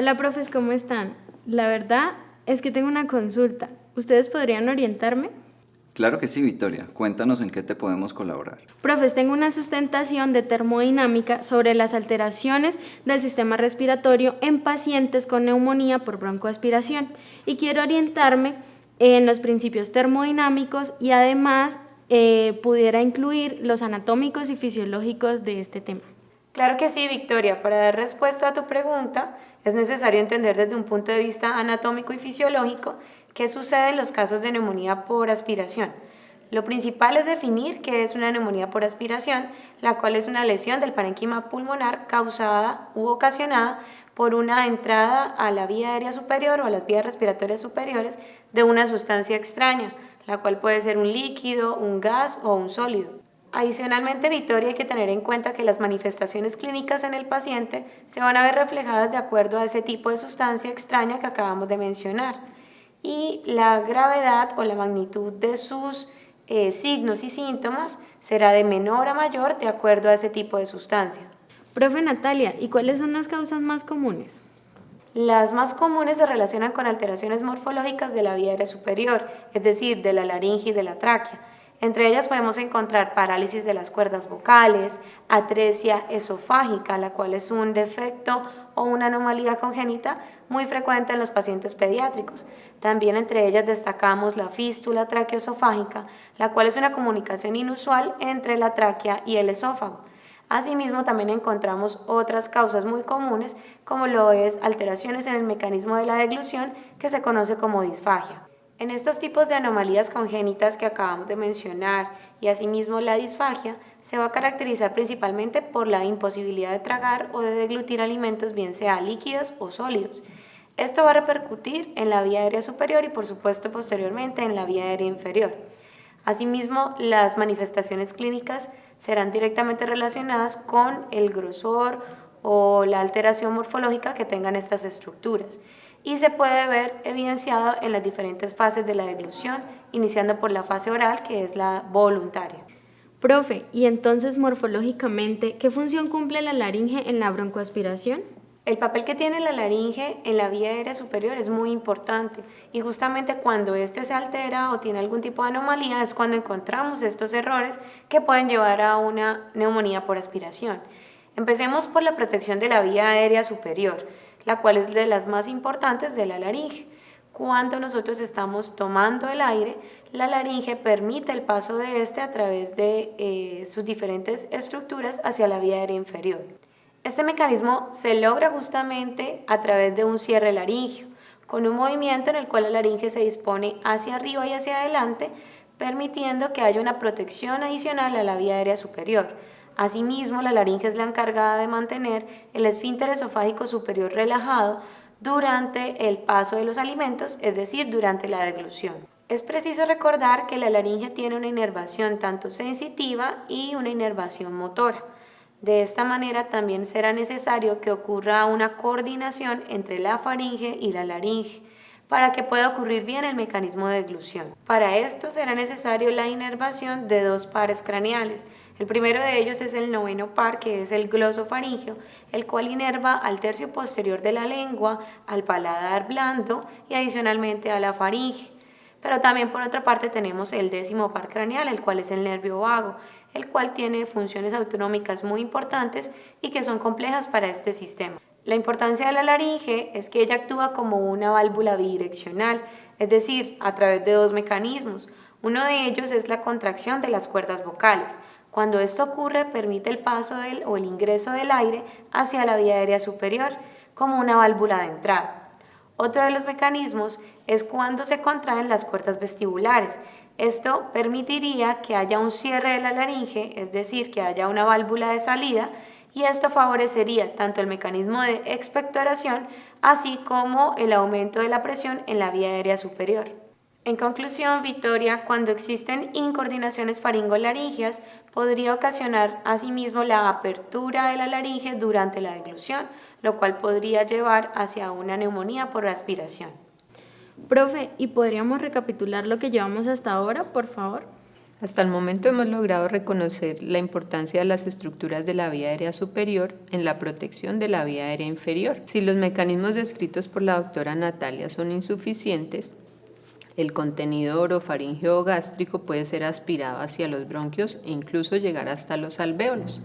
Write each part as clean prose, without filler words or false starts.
Hola, profes, ¿cómo están? La verdad es que tengo una consulta. ¿Ustedes podrían orientarme? Claro que sí, Victoria. Cuéntanos en qué te podemos colaborar. Profes, tengo una sustentación de termodinámica sobre las alteraciones del sistema respiratorio en pacientes con neumonía por broncoaspiración y quiero orientarme en los principios termodinámicos y además pudiera incluir los anatómicos y fisiológicos de este tema. Claro que sí, Victoria. Para dar respuesta a tu pregunta, es necesario entender desde un punto de vista anatómico y fisiológico qué sucede en los casos de neumonía por aspiración. Lo principal es definir qué es una neumonía por aspiración, la cual es una lesión del parénquima pulmonar causada u ocasionada por una entrada a la vía aérea superior o a las vías respiratorias superiores de una sustancia extraña, la cual puede ser un líquido, un gas o un sólido. Adicionalmente, Victoria, hay que tener en cuenta que las manifestaciones clínicas en el paciente se van a ver reflejadas de acuerdo a ese tipo de sustancia extraña que acabamos de mencionar y la gravedad o la magnitud de sus signos y síntomas será de menor a mayor de acuerdo a ese tipo de sustancia. Profe Natalia, ¿y cuáles son las causas más comunes? Las más comunes se relacionan con alteraciones morfológicas de la vía aérea superior, es decir, de la laringe y de la tráquea. Entre ellas podemos encontrar parálisis de las cuerdas vocales, atresia esofágica, la cual es un defecto o una anomalía congénita muy frecuente en los pacientes pediátricos. También entre ellas destacamos la fístula traqueoesofágica, la cual es una comunicación inusual entre la tráquea y el esófago. Asimismo, también encontramos otras causas muy comunes, como lo es alteraciones en el mecanismo de la deglución, que se conoce como disfagia. En estos tipos de anomalías congénitas que acabamos de mencionar y asimismo la disfagia se va a caracterizar principalmente por la imposibilidad de tragar o de deglutir alimentos, bien sea líquidos o sólidos. Esto va a repercutir en la vía aérea superior y por supuesto posteriormente en la vía aérea inferior. Asimismo, las manifestaciones clínicas serán directamente relacionadas con el grosor o la alteración morfológica que tengan estas estructuras y se puede ver evidenciado en las diferentes fases de la deglución, iniciando por la fase oral, que es la voluntaria. Profe, ¿y entonces morfológicamente qué función cumple la laringe en la broncoaspiración? El papel que tiene la laringe en la vía aérea superior es muy importante y justamente cuando éste se altera o tiene algún tipo de anomalía es cuando encontramos estos errores que pueden llevar a una neumonía por aspiración. Empecemos por la protección de la vía aérea superior, la cual es de las más importantes de la laringe. Cuando nosotros estamos tomando el aire, la laringe permite el paso de este a través de sus diferentes estructuras hacia la vía aérea inferior. Este mecanismo se logra justamente a través de un cierre laringio, con un movimiento en el cual la laringe se dispone hacia arriba y hacia adelante, permitiendo que haya una protección adicional a la vía aérea superior. Asimismo, la laringe es la encargada de mantener el esfínter esofágico superior relajado durante el paso de los alimentos, es decir, durante la deglución. Es preciso recordar que la laringe tiene una inervación tanto sensitiva y una inervación motora. De esta manera también será necesario que ocurra una coordinación entre la faringe y la laringe para que pueda ocurrir bien el mecanismo de deglución. Para esto será necesario la inervación de dos pares craneales. El primero de ellos es el noveno par, que es el glosofaringeo, el cual inerva al tercio posterior de la lengua, al paladar blando y adicionalmente a la faringe. Pero también por otra parte tenemos el décimo par craneal, el cual es el nervio vago, el cual tiene funciones autonómicas muy importantes y que son complejas para este sistema. La importancia de la laringe es que ella actúa como una válvula bidireccional, es decir, a través de dos mecanismos. Uno de ellos es la contracción de las cuerdas vocales. Cuando esto ocurre, permite el paso o el ingreso del aire hacia la vía aérea superior como una válvula de entrada. Otro de los mecanismos es cuando se contraen las cuerdas vestibulares. Esto permitiría que haya un cierre de la laringe, es decir, que haya una válvula de salida, y esto favorecería tanto el mecanismo de expectoración así como el aumento de la presión en la vía aérea superior. En conclusión, Victoria, cuando existen incoordinaciones faringolaringeas, podría ocasionar asimismo la apertura de la laringe durante la deglución, lo cual podría llevar hacia una neumonía por aspiración. Profe, ¿y podríamos recapitular lo que llevamos hasta ahora, por favor? Hasta el momento hemos logrado reconocer la importancia de las estructuras de la vía aérea superior en la protección de la vía aérea inferior. Si los mecanismos descritos por la doctora Natalia son insuficientes, el contenido orofaríngeo o gástrico puede ser aspirado hacia los bronquios e incluso llegar hasta los alvéolos.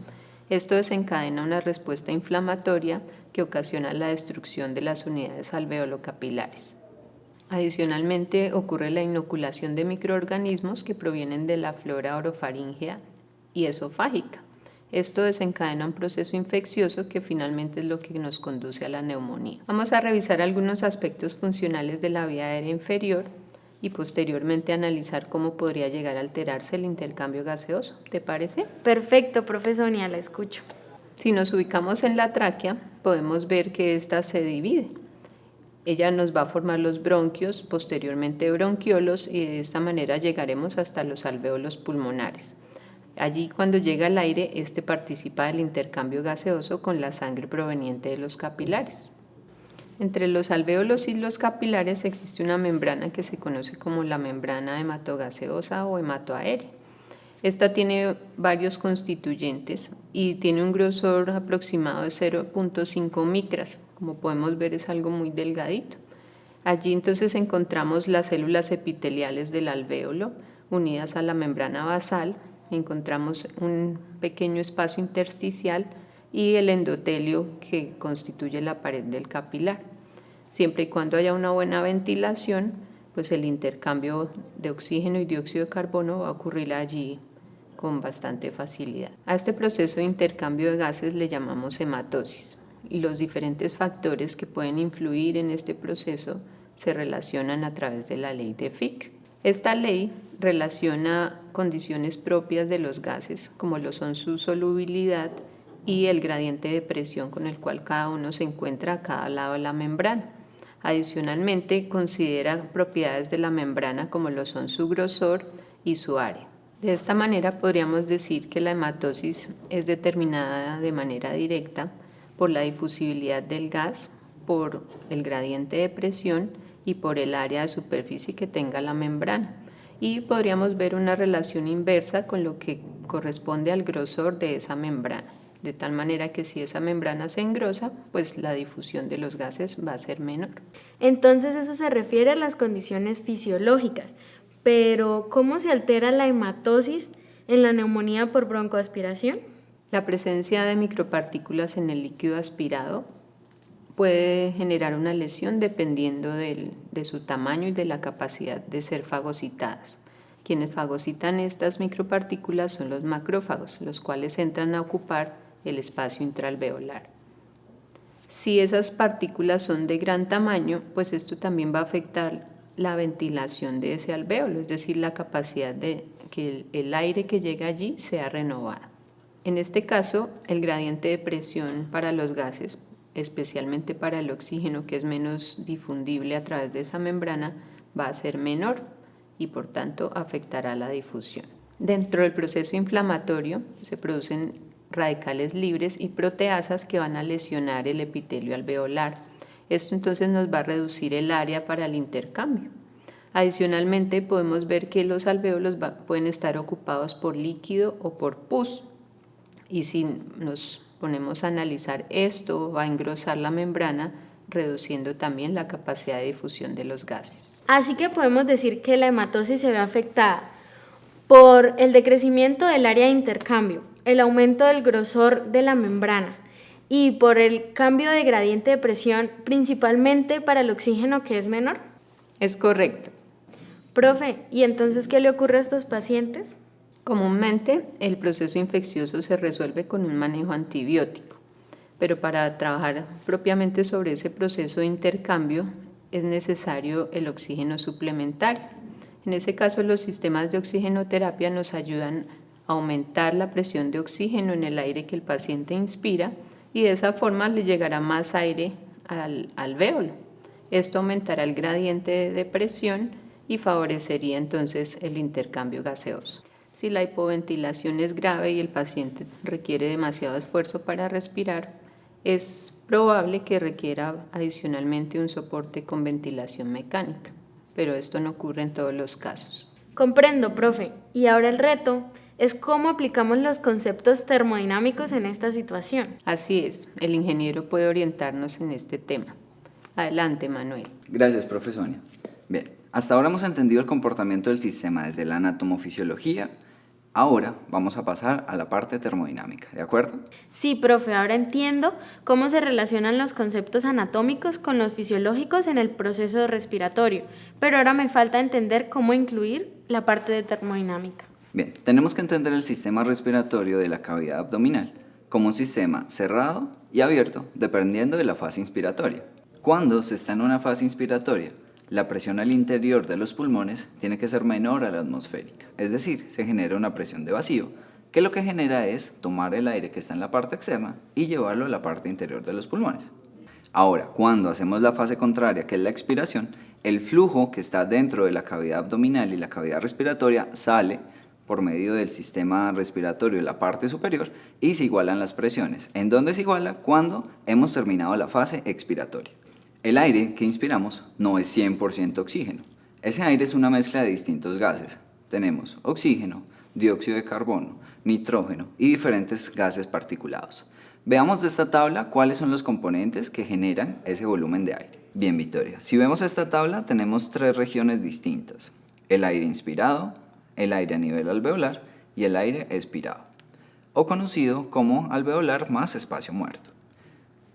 Esto desencadena una respuesta inflamatoria que ocasiona la destrucción de las unidades alveolocapilares. Adicionalmente, ocurre la inoculación de microorganismos que provienen de la flora orofaríngea y esofágica. Esto desencadena un proceso infeccioso que finalmente es lo que nos conduce a la neumonía. Vamos a revisar algunos aspectos funcionales de la vía aérea inferior y posteriormente analizar cómo podría llegar a alterarse el intercambio gaseoso. ¿Te parece? Perfecto, profe Sonia, la escucho. Si nos ubicamos en la tráquea, podemos ver que ésta se divide. Ella nos va a formar los bronquios, posteriormente bronquiolos, y de esta manera llegaremos hasta los alvéolos pulmonares. Allí, cuando llega el aire, este participa del intercambio gaseoso con la sangre proveniente de los capilares. Entre los alvéolos y los capilares existe una membrana que se conoce como la membrana hematogaseosa o hematoaérea. Esta tiene varios constituyentes y tiene un grosor aproximado de 0.5 micras. Como podemos ver, es algo muy delgadito. Allí entonces encontramos las células epiteliales del alvéolo unidas a la membrana basal. Encontramos un pequeño espacio intersticial y el endotelio que constituye la pared del capilar. Siempre y cuando haya una buena ventilación, pues el intercambio de oxígeno y dióxido de carbono va a ocurrir allí con bastante facilidad. A este proceso de intercambio de gases le llamamos hematosis, y los diferentes factores que pueden influir en este proceso se relacionan a través de la ley de Fick. Esta ley relaciona condiciones propias de los gases, como lo son su solubilidad y el gradiente de presión con el cual cada uno se encuentra a cada lado de la membrana. Adicionalmente, considera propiedades de la membrana como lo son su grosor y su área. De esta manera podríamos decir que la hematosis es determinada de manera directa por la difusibilidad del gas, por el gradiente de presión y por el área de superficie que tenga la membrana. Y podríamos ver una relación inversa con lo que corresponde al grosor de esa membrana, de tal manera que si esa membrana se engrosa, pues la difusión de los gases va a ser menor. Entonces eso se refiere a las condiciones fisiológicas, pero ¿cómo se altera la hematosis en la neumonía por broncoaspiración? La presencia de micropartículas en el líquido aspirado puede generar una lesión dependiendo de su tamaño y de la capacidad de ser fagocitadas. Quienes fagocitan estas micropartículas son los macrófagos, los cuales entran a ocupar el espacio intraalveolar. Si esas partículas son de gran tamaño, pues esto también va a afectar la ventilación de ese alvéolo, es decir, la capacidad de que el aire que llega allí sea renovado. En este caso, el gradiente de presión para los gases, especialmente para el oxígeno, que es menos difundible a través de esa membrana, va a ser menor y por tanto afectará la difusión. Dentro del proceso inflamatorio se producen radicales libres y proteasas que van a lesionar el epitelio alveolar. Esto entonces nos va a reducir el área para el intercambio. Adicionalmente podemos ver que los alvéolos pueden estar ocupados por líquido o por pus, y si nos ponemos a analizar esto va a engrosar la membrana, reduciendo también la capacidad de difusión de los gases. Así que podemos decir que la hematosis se ve afectada por el decrecimiento del área de intercambio, el aumento del grosor de la membrana y por el cambio de gradiente de presión, principalmente para el oxígeno que es menor. Es correcto. Profe, ¿y entonces qué le ocurre a estos pacientes? Comúnmente el proceso infeccioso se resuelve con un manejo antibiótico, pero para trabajar propiamente sobre ese proceso de intercambio es necesario el oxígeno suplementario. En ese caso, los sistemas de oxigenoterapia nos ayudan a aumentar la presión de oxígeno en el aire que el paciente inspira y de esa forma le llegará más aire al alvéolo. Esto aumentará el gradiente de presión y favorecería entonces el intercambio gaseoso. Si la hipoventilación es grave y el paciente requiere demasiado esfuerzo para respirar, es probable que requiera adicionalmente un soporte con ventilación mecánica, pero esto no ocurre en todos los casos. Comprendo, profe. Y ahora el reto es cómo aplicamos los conceptos termodinámicos en esta situación. Así es, el ingeniero puede orientarnos en este tema. Adelante, Manuel. Gracias, profe Sonia. Bien, hasta ahora hemos entendido el comportamiento del sistema desde la anatomofisiología. Ahora vamos a pasar a la parte termodinámica, ¿de acuerdo? Sí, profe, ahora entiendo cómo se relacionan los conceptos anatómicos con los fisiológicos en el proceso respiratorio, pero ahora me falta entender cómo incluir la parte de termodinámica. Bien, tenemos que entender el sistema respiratorio de la cavidad abdominal como un sistema cerrado y abierto dependiendo de la fase inspiratoria. Cuando se está en una fase inspiratoria, la presión al interior de los pulmones tiene que ser menor a la atmosférica, es decir, se genera una presión de vacío, que lo que genera es tomar el aire que está en la parte externa y llevarlo a la parte interior de los pulmones. Ahora, cuando hacemos la fase contraria, que es la expiración, el flujo que está dentro de la cavidad abdominal y la cavidad respiratoria sale por medio del sistema respiratorio de la parte superior y se igualan las presiones. ¿En dónde se iguala? Cuando hemos terminado la fase expiratoria. El aire que inspiramos no es 100% oxígeno. Ese aire es una mezcla de distintos gases. Tenemos oxígeno, dióxido de carbono, nitrógeno y diferentes gases particulados. Veamos de esta tabla cuáles son los componentes que generan ese volumen de aire. Bien, Victoria, si vemos esta tabla tenemos tres regiones distintas: el aire inspirado, el aire a nivel alveolar y el aire expirado, o conocido como alveolar más espacio muerto.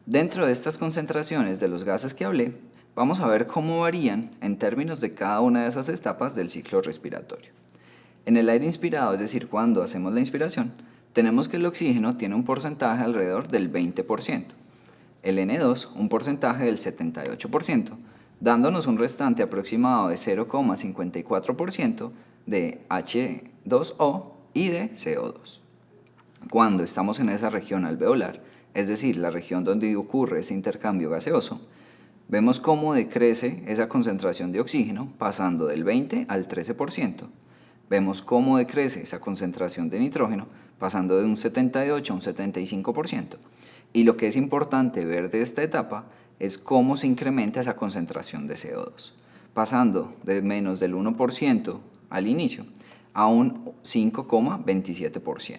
Dentro de estas concentraciones de los gases que hablé, vamos a ver cómo varían en términos de cada una de esas etapas del ciclo respiratorio. En el aire inspirado, es decir, cuando hacemos la inspiración, tenemos que el oxígeno tiene un porcentaje alrededor del 20%, el N2 un porcentaje del 78%, dándonos un restante aproximado de 0,54% de H2O y de CO2. Cuando estamos en esa región alveolar, es decir, la región donde ocurre ese intercambio gaseoso, vemos cómo decrece esa concentración de oxígeno pasando del 20 al 13%. Vemos cómo decrece esa concentración de nitrógeno pasando de un 78 a un 75%. Y lo que es importante ver de esta etapa es cómo se incrementa esa concentración de CO2, pasando de menos del 1% al inicio a un 5,27%.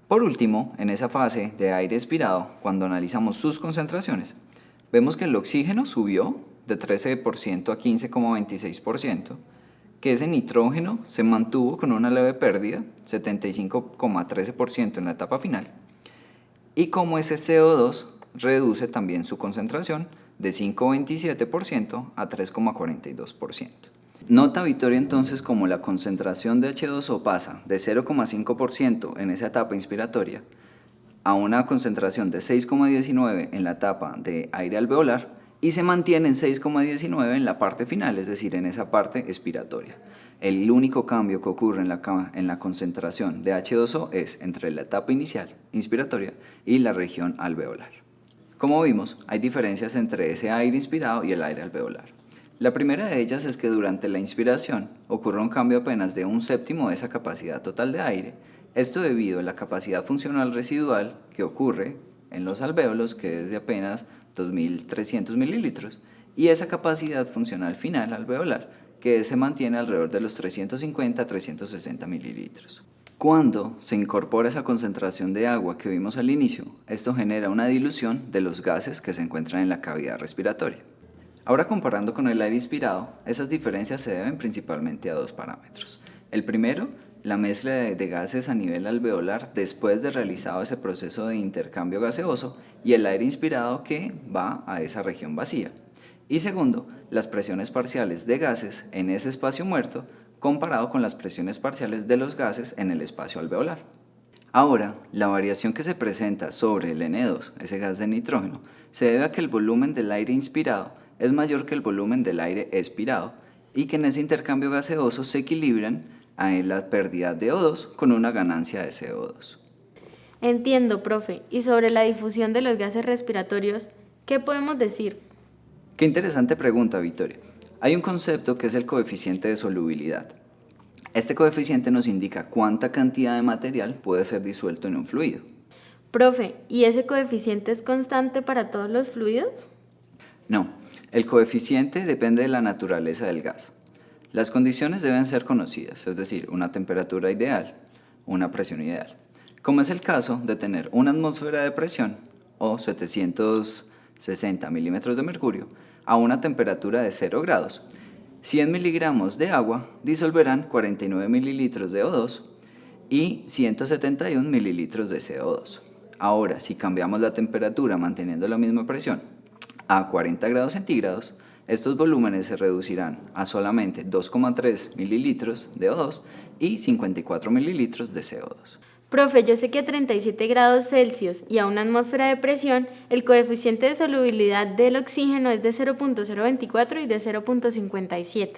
Por último, en esa fase de aire expirado, cuando analizamos sus concentraciones, vemos que el oxígeno subió de 13% a 15,26%, que ese nitrógeno se mantuvo con una leve pérdida, 75,13% en la etapa final, y como ese CO2 reduce también su concentración de 5,27% a 3,42%. Nota, Victoria, entonces como la concentración de H2O pasa de 0,5% en esa etapa inspiratoria a una concentración de 6,19 en la etapa de aire alveolar y se mantiene en 6,19 en la parte final, es decir, en esa parte expiratoria. El único cambio que ocurre en la concentración de H2O es entre la etapa inicial, inspiratoria, y la región alveolar. Como vimos, hay diferencias entre ese aire inspirado y el aire alveolar. La primera de ellas es que durante la inspiración ocurre un cambio apenas de 1/7 de esa capacidad total de aire, esto debido a la capacidad funcional residual que ocurre en los alvéolos, que es de apenas 2.300 mililitros, y esa capacidad funcional final alveolar, que se mantiene alrededor de los 350 a 360 mililitros. Cuando se incorpora esa concentración de agua que vimos al inicio, esto genera una dilución de los gases que se encuentran en la cavidad respiratoria. Ahora, comparando con el aire inspirado, esas diferencias se deben principalmente a dos parámetros. El primero, la mezcla de gases a nivel alveolar después de realizado ese proceso de intercambio gaseoso y el aire inspirado que va a esa región vacía. Y segundo, las presiones parciales de gases en ese espacio muerto comparado con las presiones parciales de los gases en el espacio alveolar. Ahora, la variación que se presenta sobre el N2, ese gas de nitrógeno, se debe a que el volumen del aire inspirado es mayor que el volumen del aire expirado y que en ese intercambio gaseoso se equilibran a la pérdida de O2 con una ganancia de CO2. Entiendo, profe. Y sobre la difusión de los gases respiratorios, ¿qué podemos decir? Qué interesante pregunta, Victoria. Hay un concepto que es el coeficiente de solubilidad. Este coeficiente nos indica cuánta cantidad de material puede ser disuelto en un fluido. Profe, ¿y ese coeficiente es constante para todos los fluidos? No, el coeficiente depende de la naturaleza del gas. Las condiciones deben ser conocidas, es decir, una temperatura ideal, una presión ideal, como es el caso de tener una atmósfera de presión o 760 milímetros de mercurio a una temperatura de 0 grados. 100 miligramos de agua disolverán 49 mililitros de O2 y 171 mililitros de CO2. Ahora, si cambiamos la temperatura manteniendo la misma presión a 40 grados centígrados, estos volúmenes se reducirán a solamente 2,3 mililitros de O2 y 54 mililitros de CO2. Profe, yo sé que a 37 grados Celsius y a una atmósfera de presión, el coeficiente de solubilidad del oxígeno es de 0.024 y de 0.57.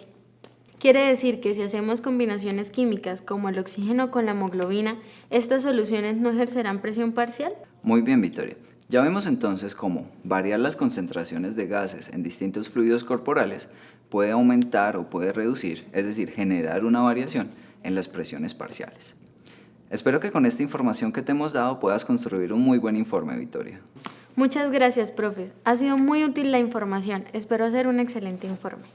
Quiere decir que si hacemos combinaciones químicas como el oxígeno con la hemoglobina, ¿estas soluciones no ejercerán presión parcial? Muy bien, Victoria. Ya vemos entonces cómo variar las concentraciones de gases en distintos fluidos corporales puede aumentar o puede reducir, es decir, generar una variación en las presiones parciales. Espero que con esta información que te hemos dado puedas construir un muy buen informe, Victoria. Muchas gracias, profes. Ha sido muy útil la información. Espero hacer un excelente informe.